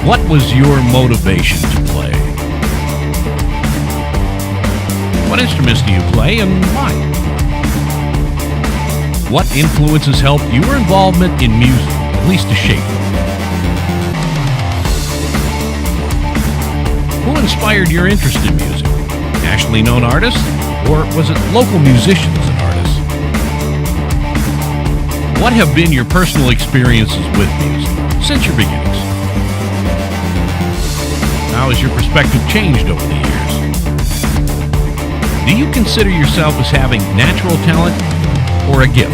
What was your motivation to play? What instruments do you play and why? What influences helped your involvement in music, at least to shape it? Who inspired your interest in music? Nationally known artists, or was it local musicians and artists? What have been your personal experiences with music since your beginnings? How has your perspective changed over the years? Do you consider yourself as having natural talent or a gift?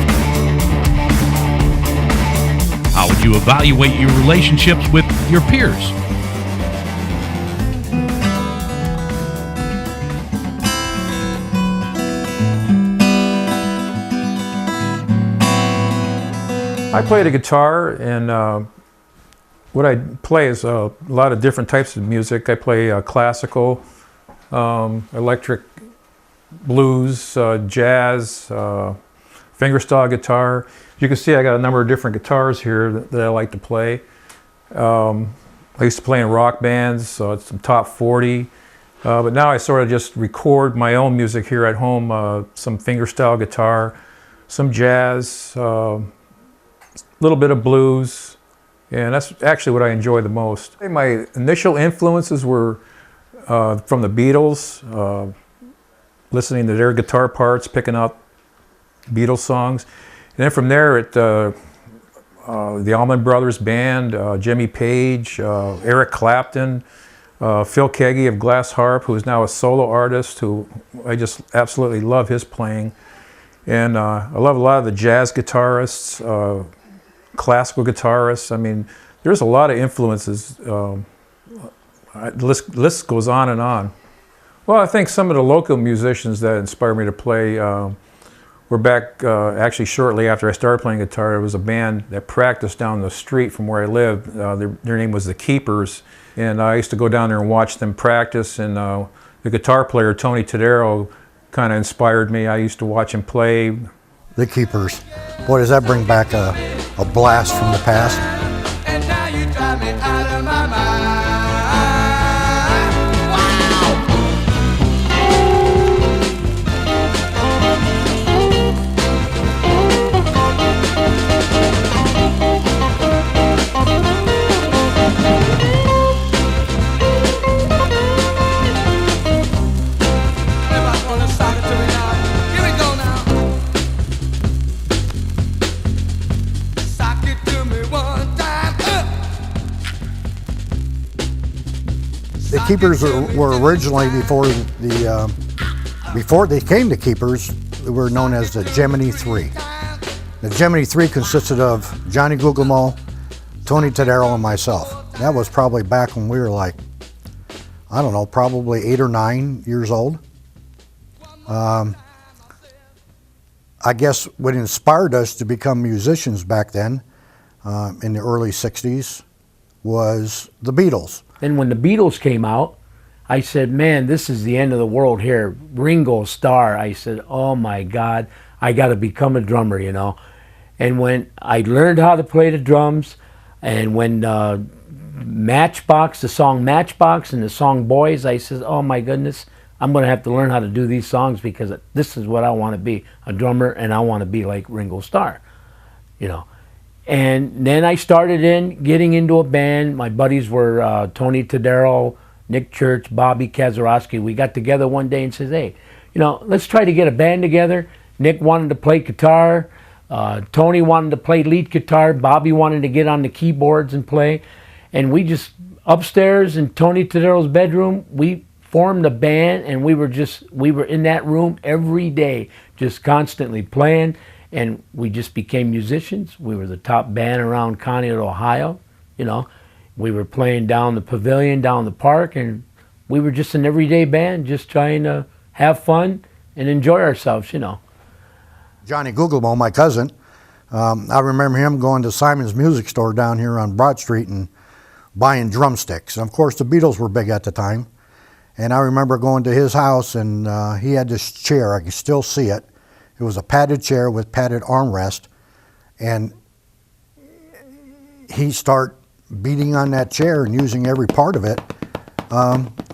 How would you evaluate your relationships with your peers? I play the guitar, and what I play is a lot of different types of music. I play classical, electric, blues, jazz, fingerstyle guitar. You can see I got a number of different guitars here that I like to play. I used to play in rock bands, so it's some top 40. But now I sort of just record my own music here at home, some fingerstyle guitar, some jazz, a little bit of blues, and that's actually what I enjoy the most. My initial influences were from the Beatles, listening to their guitar parts, picking up Beatles songs. And then from there, the Allman Brothers Band, Jimmy Page, Eric Clapton, Phil Keaggy of Glass Harp, who is now a solo artist, who I just absolutely love his playing. And I love a lot of the jazz guitarists, classical guitarists. I mean, there's a lot of influences. The list goes on and on. Well, I think some of the local musicians that inspired me to play were back actually shortly after I started playing guitar. There was a band that practiced down the street from where I lived. Their name was the Keepers, and I used to go down there and watch them practice. And the guitar player, Tony Tadero, kind of inspired me. I used to watch him play. The Keepers. Boy, does that bring back a blast from the past. And now you drive me out of my mind. The Keepers were originally, before they came to Keepers, they were known as the Gemini 3. The Gemini 3 consisted of Johnny Guglielmo, Tony Tadero, and myself. That was probably back when we were like, I don't know, probably 8 or 9 years old. I guess what inspired us to become musicians back then, in the early 60s, was the Beatles. And when the Beatles came out, I said, man, this is the end of the world here. Ringo Starr. I said, oh my God, I got to become a drummer, you know. And when I learned how to play the drums, and when Matchbox, the song Matchbox and the song Boys, I said, oh my goodness, I'm going to have to learn how to do these songs because this is what I want to be, a drummer, and I want to be like Ringo Starr, you know. And then I started getting into a band. My buddies were Tony Tadero, Nick Church, Bobby Kazarowski. We got together one day and said, hey, you know, let's try to get a band together. Nick wanted to play guitar. Tony wanted to play lead guitar. Bobby wanted to get on the keyboards and play. And we just, upstairs in Tony Tadero's bedroom, we formed a band, and we were in that room every day, just constantly playing. And we just became musicians. We were the top band around Conneaut, Ohio. You know, we were playing down the pavilion, down the park, and we were just an everyday band, just trying to have fun and enjoy ourselves, you know. Johnny Guglielmo, my cousin, I remember him going to Simon's Music Store down here on Broad Street and buying drumsticks. And of course, the Beatles were big at the time. And I remember going to his house, and he had this chair. I can still see it. It was a padded chair with padded armrest, and he started beating on that chair and using every part of it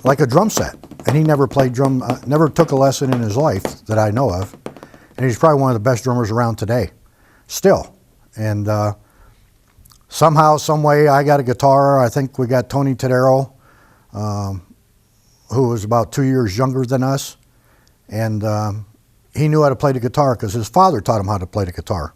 like a drum set. And he never played drum, never took a lesson in his life that I know of. And he's probably one of the best drummers around today, still. And somehow, some way, I got a guitar. I think we got Tony Tadero, who was about 2 years younger than us. And he knew how to play the guitar because his father taught him how to play the guitar.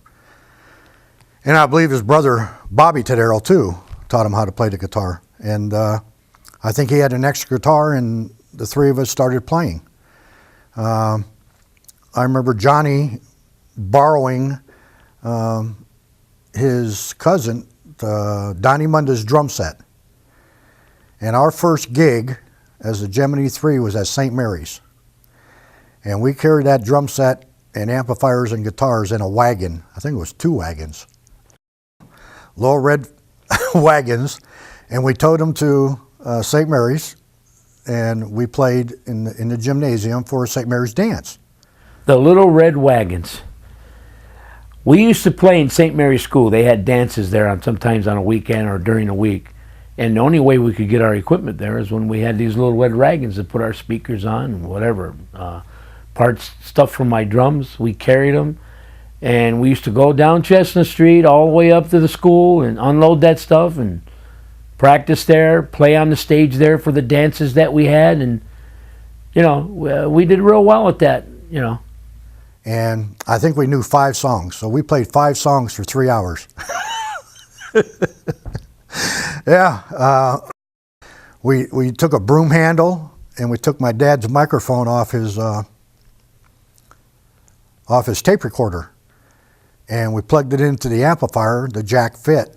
And I believe his brother, Bobby Tadero, too, taught him how to play the guitar. And I think he had an extra guitar, and the three of us started playing. I remember Johnny borrowing his cousin, Donnie Munda's drum set. And our first gig as a Gemini 3 was at St. Mary's. And we carried that drum set and amplifiers and guitars in a wagon. I think it was 2 wagons. Little red wagons. And we towed them to St. Mary's. And we played in the gymnasium for a St. Mary's dance. The little red wagons. We used to play in St. Mary's School. They had dances there sometimes on a weekend or during the week. And the only way we could get our equipment there is when we had these little red wagons to put our speakers on and whatever. Parts, stuff from my drums, we carried them. And we used to go down Chestnut Street all the way up to the school and unload that stuff and practice there, play on the stage there for the dances that we had. And, you know, we did real well at that, you know. And I think we knew 5 songs. So we played 5 songs for 3 hours. Yeah. We took a broom handle and we took my dad's microphone off his tape recorder. And we plugged it into the amplifier, the jack fit.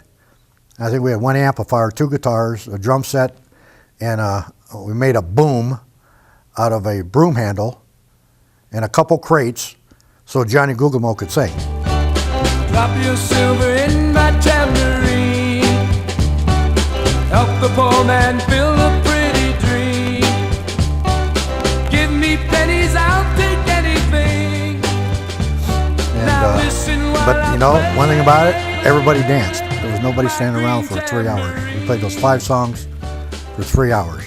I think we had 1 amplifier, 2 guitars, a drum set, and we made a boom out of a broom handle and a couple crates so Johnny Guglielmo could sing. Drop your silver in my tambourine. Help the poor man build a pretty dream. Give me pennies, I'll take anything. Now listen while But you know, one thing about it, everybody danced. There was nobody standing around for 3 hours. We played those 5 songs for 3 hours.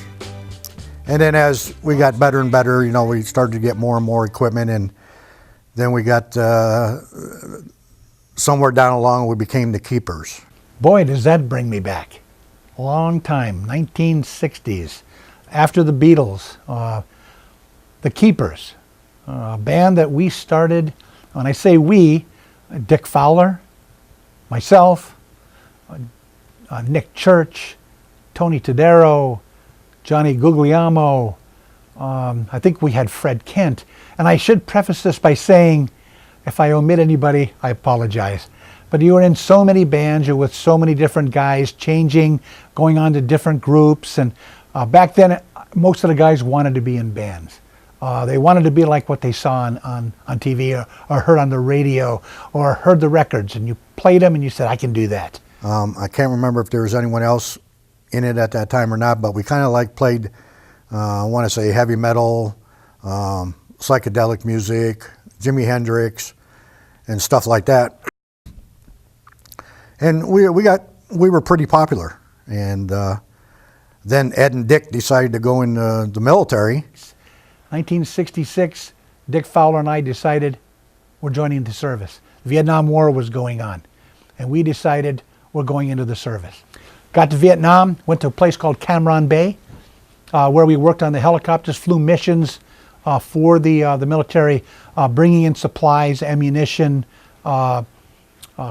And then as we got better and better, you know, we started to get more and more equipment, and then we got somewhere down along we became the keepers. Boy, does that bring me back. A long time, 1960s. After the Beatles, the Keepers, a band that we started, when I say we, Dick Fowler, myself, Nick Church, Tony Tadero, Johnny Guglielmo, I think we had Fred Kent. And I should preface this by saying, if I omit anybody, I apologize. But you were in so many bands, you were with so many different guys, changing, going on to different groups. And back then, most of the guys wanted to be in bands. They wanted to be like what they saw on TV or heard on the radio or heard the records. And you played them and you said, I can do that. I can't remember if there was anyone else in it at that time or not, but we kind of like played, I want to say heavy metal, psychedelic music, Jimi Hendrix, and stuff like that. And we were pretty popular. And then Ed and Dick decided to go in the military. 1966, Dick Fowler and I decided we're joining the service. The Vietnam War was going on, and we decided we're going into the service. Got to Vietnam, went to a place called Cam Ranh Bay, where we worked on the helicopters, flew missions for the military, bringing in supplies, ammunition,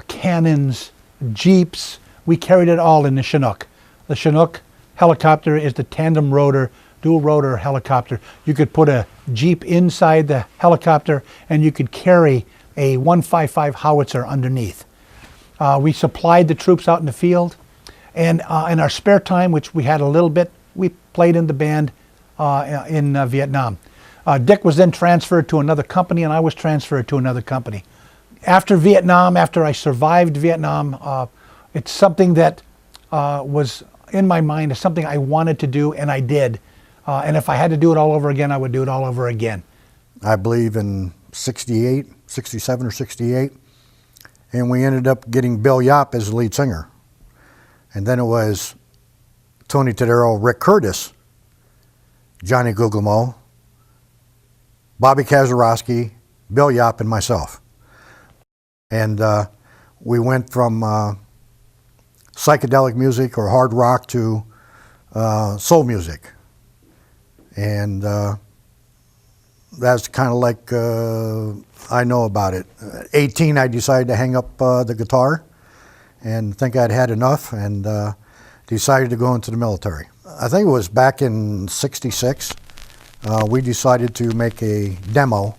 cannons, jeeps. We carried it all in the Chinook. The Chinook helicopter is the tandem rotor, dual rotor helicopter. You could put a jeep inside the helicopter and you could carry a 155 howitzer underneath. We supplied the troops out in the field, and in our spare time, which we had a little bit, we played in the band in Vietnam. Dick was then transferred to another company and I was transferred to another company. After Vietnam, after I survived Vietnam, it's something that was in my mind, it's something I wanted to do, and I did. And if I had to do it all over again, I would do it all over again. I believe in 68, 67 or 68. And we ended up getting Bill Yop as the lead singer. And then it was Tony Tadero, Rick Curtis, Johnny Guglielmo, Bobby Kazarowski, Bill Yop, and myself. And we went from psychedelic music or hard rock to soul music. And that's kind of like I know about it. 18, I decided to hang up the guitar and think I'd had enough, and decided to go into the military. I think it was back in '66. We decided to make a demo.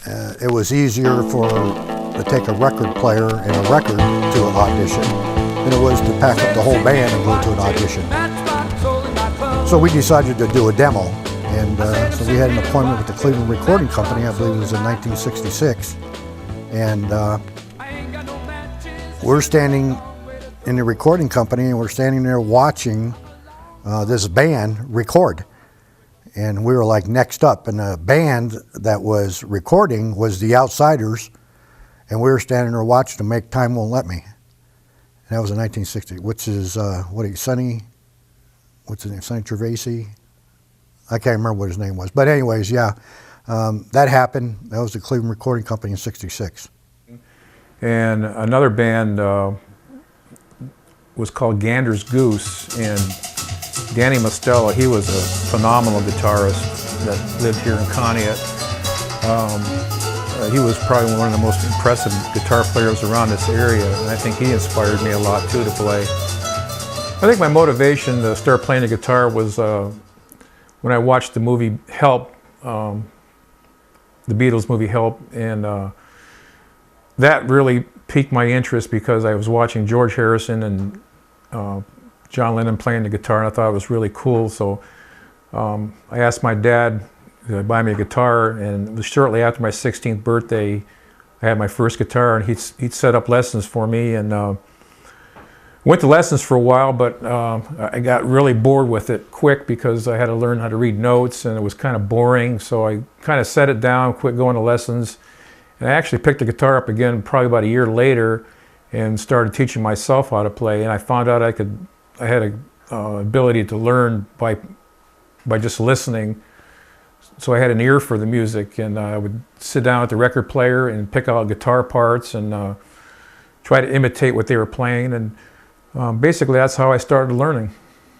It was easier to take a record player and a record to an audition than it was to pack up the whole band and go to an audition. So we decided to do a demo, and so we had an appointment with the Cleveland Recording Company. I believe it was in 1966, and we're standing in the recording company, and we're standing there watching this band record. And we were like next up, and the band that was recording was the Outsiders, and we were standing there watching them make Time Won't Let Me. And that was in 1960, which is, what's his name, Sonny Trevesi? I can't remember what his name was. But anyways, yeah, that happened. That was the Cleveland Recording Company in '66. And another band was called Gander's Goose, and Danny Mostella, he was a phenomenal guitarist that lived here in Conneaut. He was probably one of the most impressive guitar players around this area, and I think he inspired me a lot too to play. I think my motivation to start playing the guitar was when I watched the movie Help, the Beatles movie Help, and that really piqued my interest because I was watching George Harrison and John Lennon playing the guitar, and I thought it was really cool. So I asked my dad to buy me a guitar, and it was shortly after my 16th birthday I had my first guitar, and he'd set up lessons for me, and went to lessons for a while, but I got really bored with it quick because I had to learn how to read notes, and it was kind of boring, so I kind of set it down, quit going to lessons, and I actually picked the guitar up again probably about a year later and started teaching myself how to play, and I found out I had an ability to learn by just listening. So I had an ear for the music, and I would sit down at the record player and pick out guitar parts and try to imitate what they were playing, and basically that's how I started learning.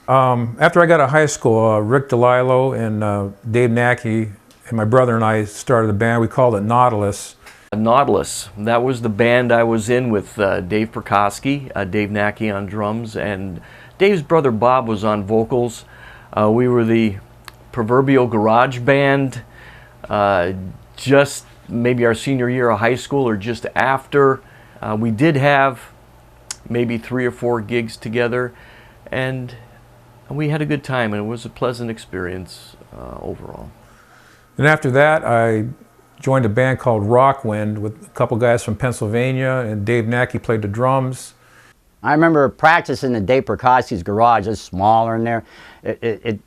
After I got out of high school, Rick DeLillo and Dave Nackey and my brother and I started a band. We called it Nautilus. Nautilus, that was the band I was in with Dave Perkowski, Dave Nackey on drums, and Dave's brother Bob was on vocals. We were the proverbial garage band, just maybe our senior year of high school or just after. We did have maybe 3 or 4 gigs together, and we had a good time, and it was a pleasant experience overall. And after that, I joined a band called Rockwind with a couple guys from Pennsylvania, and Dave Nackey played the drums. I remember practicing in Dave Perkowski's garage. It's smaller in there.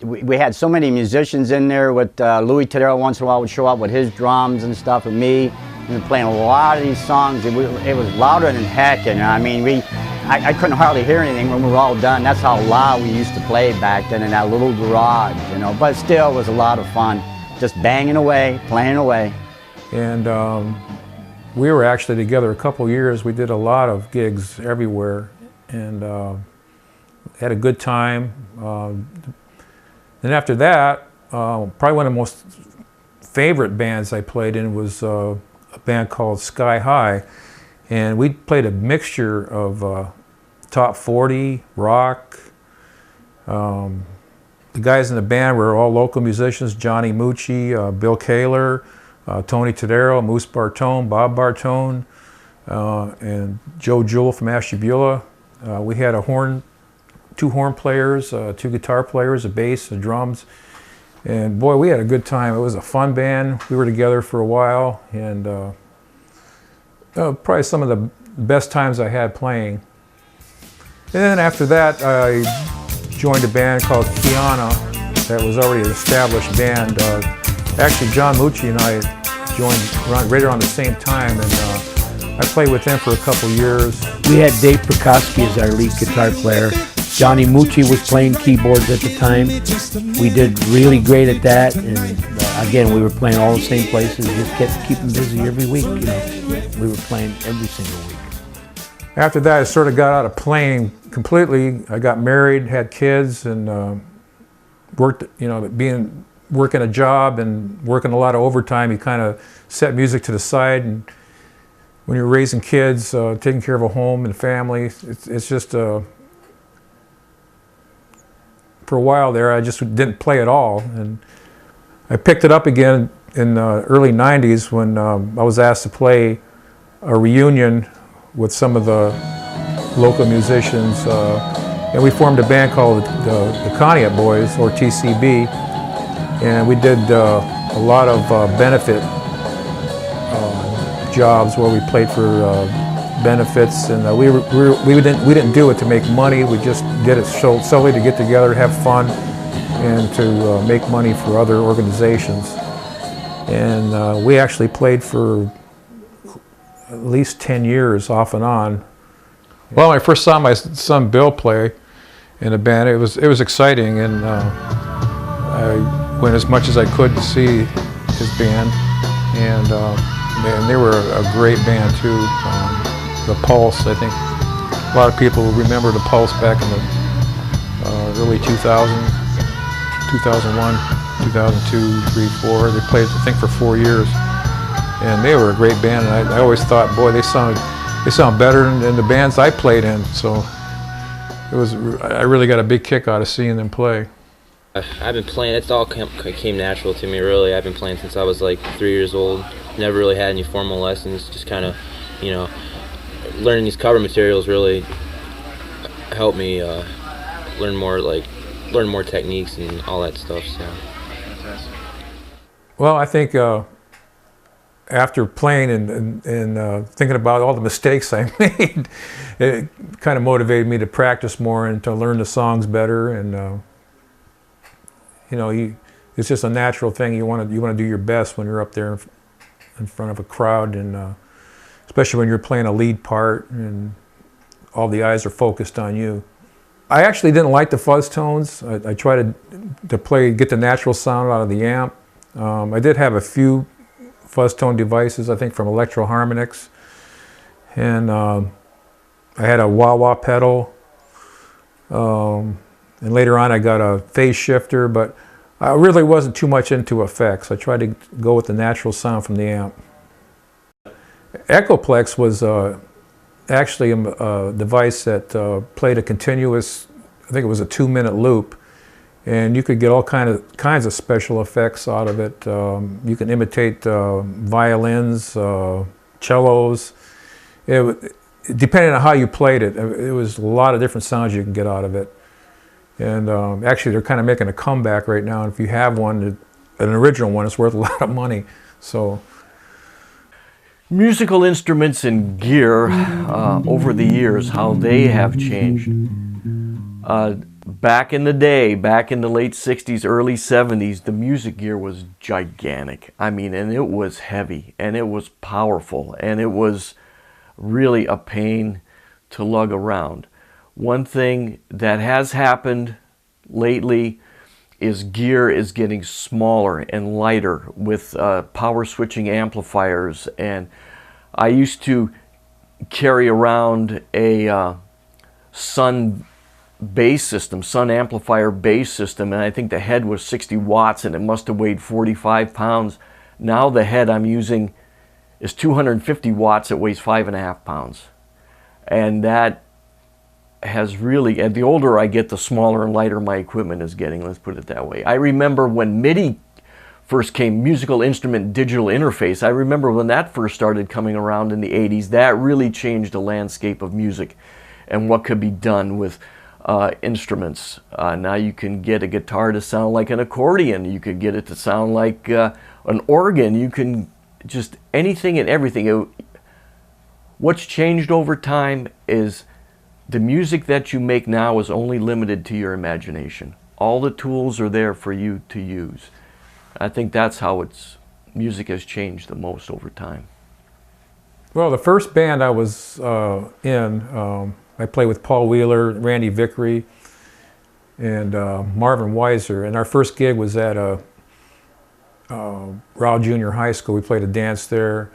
We had so many musicians in there. With Louis Tadero once in a while would show up with his drums and stuff, and me. We were playing a lot of these songs. It was louder than heck, and I mean, I couldn't hardly hear anything when we were all done. That's how loud we used to play back then in that little garage, you know. But still, it was a lot of fun, just banging away, playing away. And we were actually together a couple years. We did a lot of gigs everywhere, and had a good time. Then after that, probably one of the most favorite bands I played in was a band called Sky High, and we played a mixture of top 40, rock. The guys in the band were all local musicians: Johnny Mucci, Bill Kaler, Tony Tadero, Moose Bartone, Bob Bartone, and Joe Jewell from Ashtabula. We had 2 horn players, 2 guitar players, a bass, a drums, and boy, we had a good time. It was a fun band. We were together for a while, and probably some of the best times I had playing. And then after that, I joined a band called Kiana that was already an established band. Actually, John Mucci and I joined right around the same time, and I played with them for a couple years. We had Dave Prikoski as our lead guitar player. Johnny Mucci was playing keyboards at the time. We did really great at that, and again, we were playing all the same places. Just kept keeping busy every week. You know, we were playing every single week. After that, I sort of got out of playing completely. I got married, had kids, and worked. You know, working a job and working a lot of overtime, you kind of set music to the side. And when you're raising kids, taking care of a home and family, it's just for a while there, I just didn't play at all. And I picked it up again in the early 90s when I was asked to play a reunion with some of the local musicians. And we formed a band called the Conneaut Boys, or TCB. And we did a lot of benefit jobs where we played for benefits, and we didn't do it to make money. We just did it solely to get together, have fun, and to make money for other organizations. And we actually played for at least 10 years off and on. Well, I first saw my son Bill play in a band. It was exciting, and I went as much as I could to see his band, and they were a great band too. The Pulse, I think a lot of people remember the Pulse back in the early 2000s, 2001, 2002, 3, 4. They played, I think, for 4 years, and they were a great band. And I always thought, boy, they sound better than the bands I played in. So I really got a big kick out of seeing them play. I've been playing, it's all came natural to me, really. I've been playing since I was like 3 years old. Never really had any formal lessons, just kind of, you know, learning these cover materials really helped me learn more techniques and all that stuff. So. Well, I think after playing and thinking about all the mistakes I made, it kind of motivated me to practice more and to learn the songs better. And you know, it's just a natural thing. You want to do your best when you're up there in front of a crowd, and especially when you're playing a lead part and all the eyes are focused on you. I actually didn't like the fuzz tones. I tried to get the natural sound out of the amp. I did have a few fuzz tone devices, I think from Electro Harmonix, and I had a wah-wah pedal. And later on I got a phase shifter, but I really wasn't too much into effects. I tried to go with the natural sound from the amp. Echoplex was actually a device that played a continuous, I think it was a 2-minute loop, and you could get all kinds of special effects out of it. You can imitate violins, cellos. Depending on how you played it, it was a lot of different sounds you can get out of it. And actually, they're kind of making a comeback right now. And if you have one, an original one, it's worth a lot of money. So, musical instruments and gear over the years, how they have changed. Back in the day, back in the late 60s, early 70s, the music gear was gigantic. I mean, and it was heavy, and it was powerful, and it was really a pain to lug around. One thing that has happened lately is gear is getting smaller and lighter with power switching amplifiers. And I used to carry around a Sun bass system, Sun amplifier bass system, and I think the head was 60 watts and it must have weighed 45 pounds. Now the head I'm using is 250 watts, it weighs 5.5 pounds. And that has really, and the older I get, the smaller and lighter my equipment is getting, let's put it that way. I remember when MIDI first came, musical instrument digital interface, I remember when that first started coming around in the 80s, that really changed the landscape of music and what could be done with instruments. Now you can get a guitar to sound like an accordion, you could get it to sound like an organ, you can just anything and everything. What's changed over time is the music that you make now is only limited to your imagination. All the tools are there for you to use. I think that's how music has changed the most over time. Well, the first band I was in, I played with Paul Wheeler, Randy Vickery, and Marvin Weiser. And our first gig was at Rowell Junior High School. We played a dance there.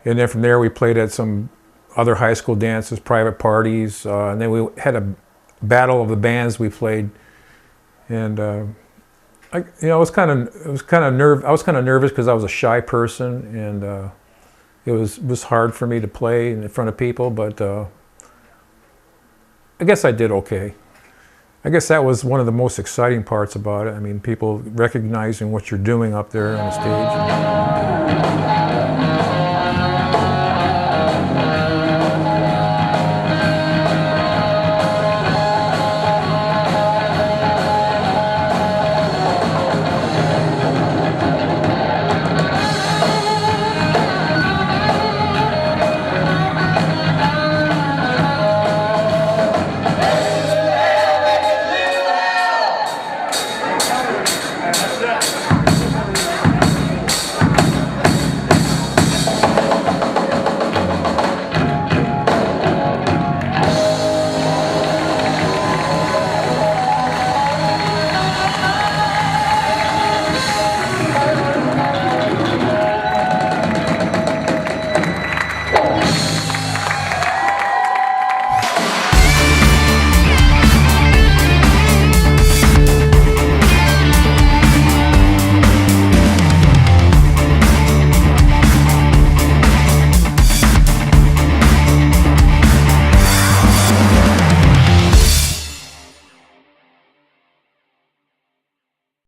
And then from there we played at some other high school dances, private parties. And then we had a battle of the bands we played. And I was kind of nervous because I was a shy person, and it was hard for me to play in front of people, but I guess I did okay. I guess that was one of the most exciting parts about it. I mean, people recognizing what you're doing up there on the stage.